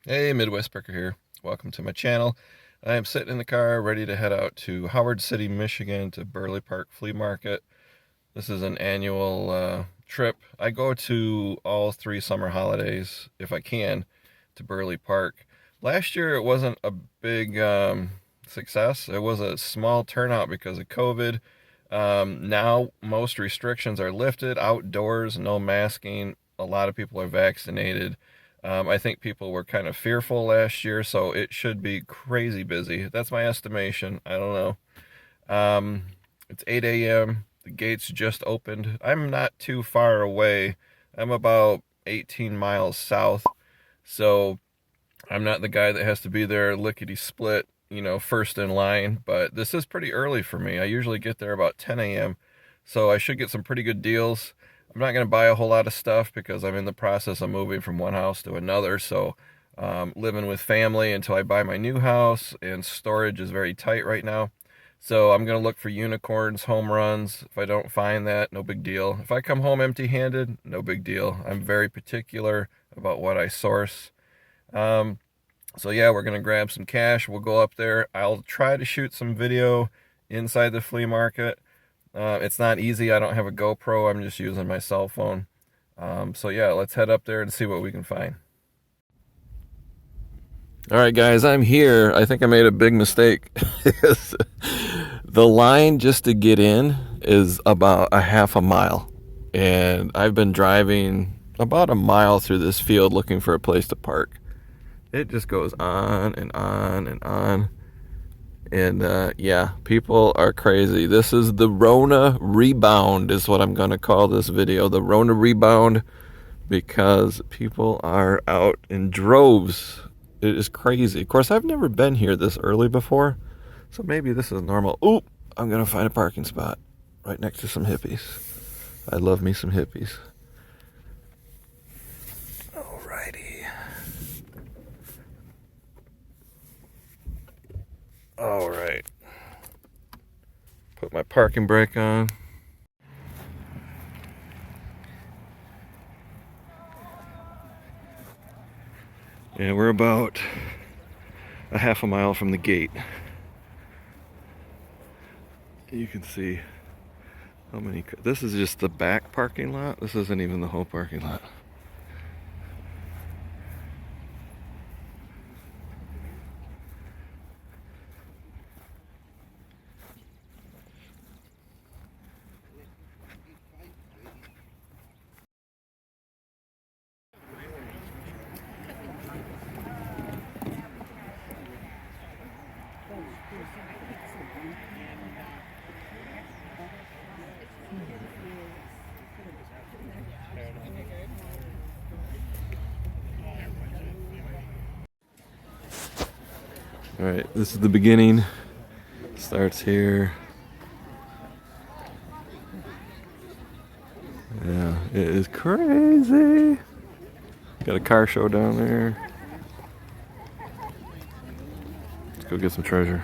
Hey, Midwest Picker here. Welcome to my channel. I am sitting in the car ready to head out to Howard City, Michigan to Burley Park Flea Market. This is an annual trip. I go to all 3 summer holidays, if I can, to Burley Park. Last year it wasn't a big success. It was a small turnout because of COVID. Now most restrictions are lifted, outdoors, no masking. A lot of people are vaccinated. I think people were kind of fearful last year, so it should be crazy busy. That's my estimation. I don't know. It's 8 a.m. The gates just opened. I'm not too far away. I'm about 18 miles south, so I'm not the guy that has to be there lickety split, first in line. But this is pretty early for me. I usually get there about 10 a.m., so I should get some pretty good deals. I'm not going to buy a whole lot of stuff because I'm in the process of moving from one house to another. So, living with family until I buy my new house, and storage is very tight right now. So, I'm going to look for unicorns, home runs. If I don't find that, no big deal. If I come home empty handed, no big deal. I'm very particular about what I source. Um, so, yeah, we're going to grab some cash. We'll go up there. I'll try to shoot some video inside the flea market. It's not easy. I don't have a GoPro. I'm just using my cell phone. So yeah, let's head up there and see what we can find. All right, guys, I'm here. I think I made a big mistake. The line just to get in is about a half a mile. And I've been driving about a mile through this field looking for a place to park. It just goes on and on and on. And yeah, people are crazy. This is the Rona rebound is what I'm going to call this video. The Rona rebound, because people are out in droves. It is crazy. Of course, I've never been here this early before, so maybe this is normal. Oop, I'm going to find a parking spot right next to some hippies. I love me some hippies. Alrighty. All right. Put my parking brake on. And we're about a half a mile from the gate. You can see how many. This is just the back parking lot. This isn't even the whole parking lot. All right, this is the beginning. Starts here. Yeah, it is crazy. Got a car show down there. Let's go get some treasure.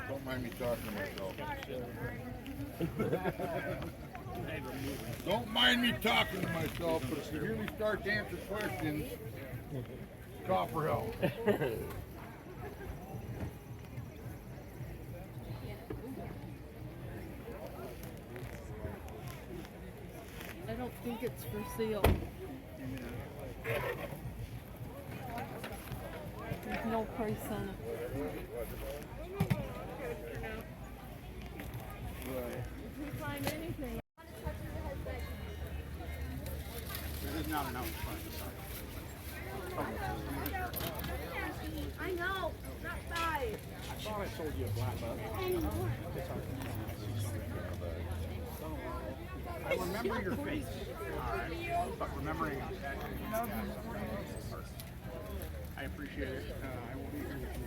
Don't mind me talking to myself. Don't mind me talking to myself, but if you hear me start to answer questions, call for help. think it's for sale. There's no price on it. If we find anything. There's not enough front. I know, not size. I thought I sold you a black bug. I remember your face. But remembering I appreciate it. I will be here with you.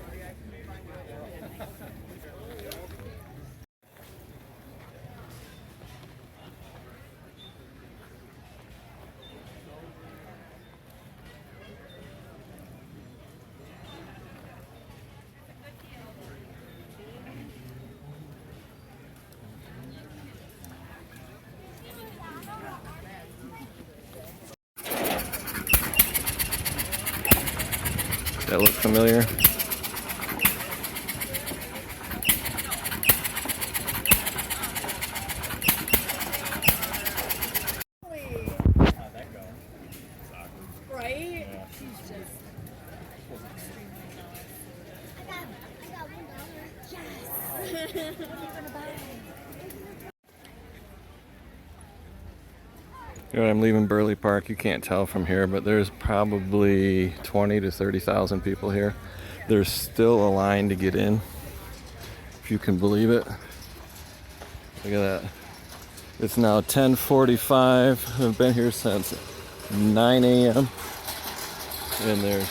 That look familiar? How'd that go? It's awkward. Right? Yeah. She's just extremely I got $1. Yes. What are you gonna buy? You know, I'm leaving Burley Park. You can't tell from here, but there's probably 20 to 30,000 people here. There's still a line to get in, if you can believe it. Look at that. It's now 10:45. I've been here since 9 a.m. And there's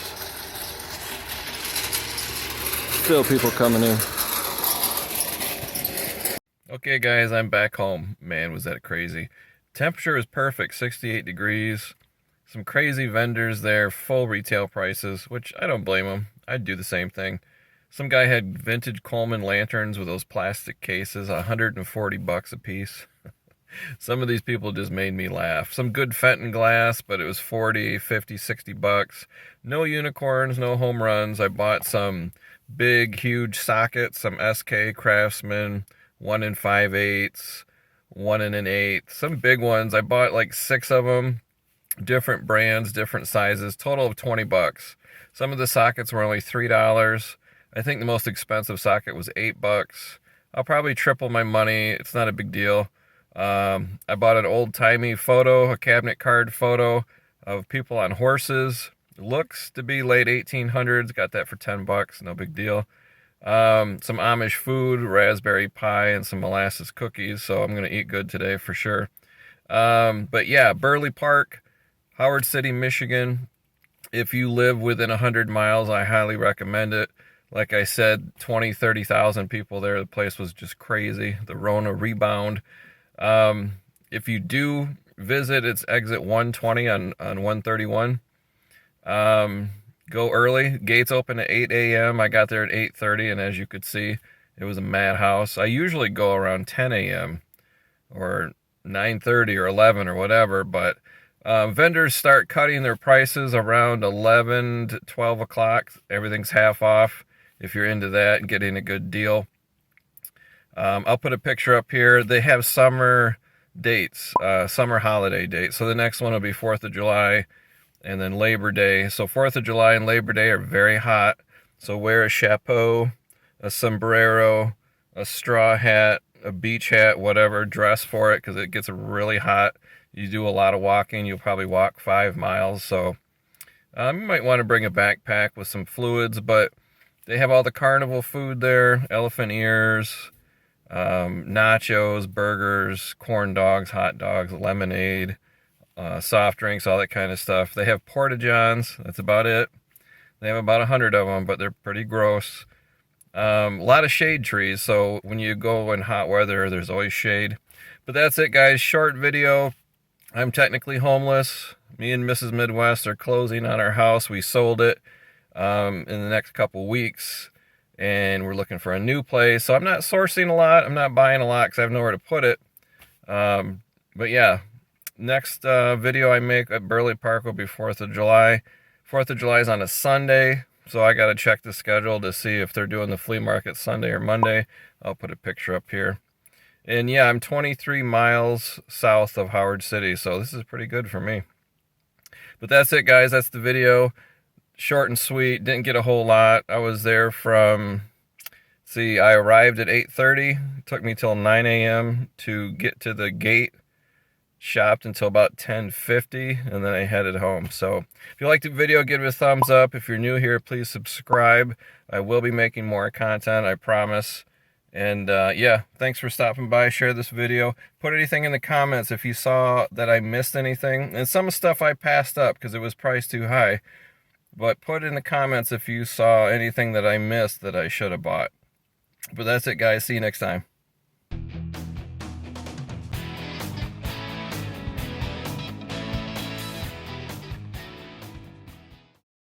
still people coming in. Okay, guys, I'm back home. Man, was that crazy. Temperature is perfect, 68 degrees. Some crazy vendors there, full retail prices, which I don't blame them. I'd do the same thing. Some guy had vintage Coleman lanterns with those plastic cases, 140 bucks a piece. Some of these people just made me laugh. Some good Fenton glass, but it was 40, 50, 60 bucks. No unicorns, no home runs. I bought some big, huge sockets, some SK Craftsman, 1 5/8, 1 1/8. Some big ones. I bought like 6 of them. Different brands, different sizes, total of 20 bucks. Some of the sockets were only $3. I think the most expensive socket was 8 bucks. I'll probably triple my money. It's not a big deal. I bought an old-timey photo, a cabinet card photo of people on horses. It looks to be late 1800s. Got that for 10 bucks. No big deal. Some Amish food, raspberry pie, and some molasses cookies. So I'm going to eat good today for sure. But yeah, Burley Park, Howard City, Michigan. If you live within 100 miles, I highly recommend it. Like I said, 20, 30,000 people there. The place was just crazy. The Rona rebound. If you do visit, it's exit 120 on 131. Go early. Gates open at 8 a.m. I got there at 8:30, and as you could see, it was a madhouse. I usually go around 10 a.m. or 9:30 or 11 or whatever, but vendors start cutting their prices around 11 to 12 o'clock. Everything's half off if you're into that and getting a good deal. I'll put a picture up here. They have summer dates, summer holiday dates. So the next one will be 4th of July and then Labor Day. So 4th of July and Labor Day are very hot. So wear a chapeau, a sombrero, a straw hat, a beach hat, whatever. Dress for it because it gets really hot. You do a lot of walking. You'll probably walk 5 miles. So you might want to bring a backpack with some fluids, but they have all the carnival food there, elephant ears, nachos, burgers, corn dogs, hot dogs, lemonade, soft drinks, all that kind of stuff. They have porta-johns. That's about it. They have about 100 of them, but they're pretty gross. A lot of shade trees, so when you go in hot weather, there's always shade. But that's it, guys. Short video. I'm technically homeless. Me and Mrs. Midwest are closing on our house. We sold it in the next couple weeks, and we're looking for a new place. So I'm not sourcing a lot. I'm not buying a lot because I have nowhere to put it. But yeah, next video I make at Burley Park will be 4th of July. 4th of July is on a Sunday, so I got to check the schedule to see if they're doing the flea market Sunday or Monday. I'll put a picture up here. And yeah, I'm 23 miles south of Howard City, so this is pretty good for me. But that's it, guys. That's the video. Short and sweet. Didn't get a whole lot. I was there from, see, I arrived at 8:30. It took me till 9 a.m. to get to the gate. Shopped until about 10:50, and then I headed home. So if you liked the video, give it a thumbs up. If you're new here, please subscribe. I will be making more content, I promise. And yeah, thanks for stopping by. Share this video. Put anything in the comments if you saw that I missed anything. And some stuff I passed up because it was priced too high. But put in the comments if you saw anything that I missed that I should have bought. But that's it, guys. See you next time.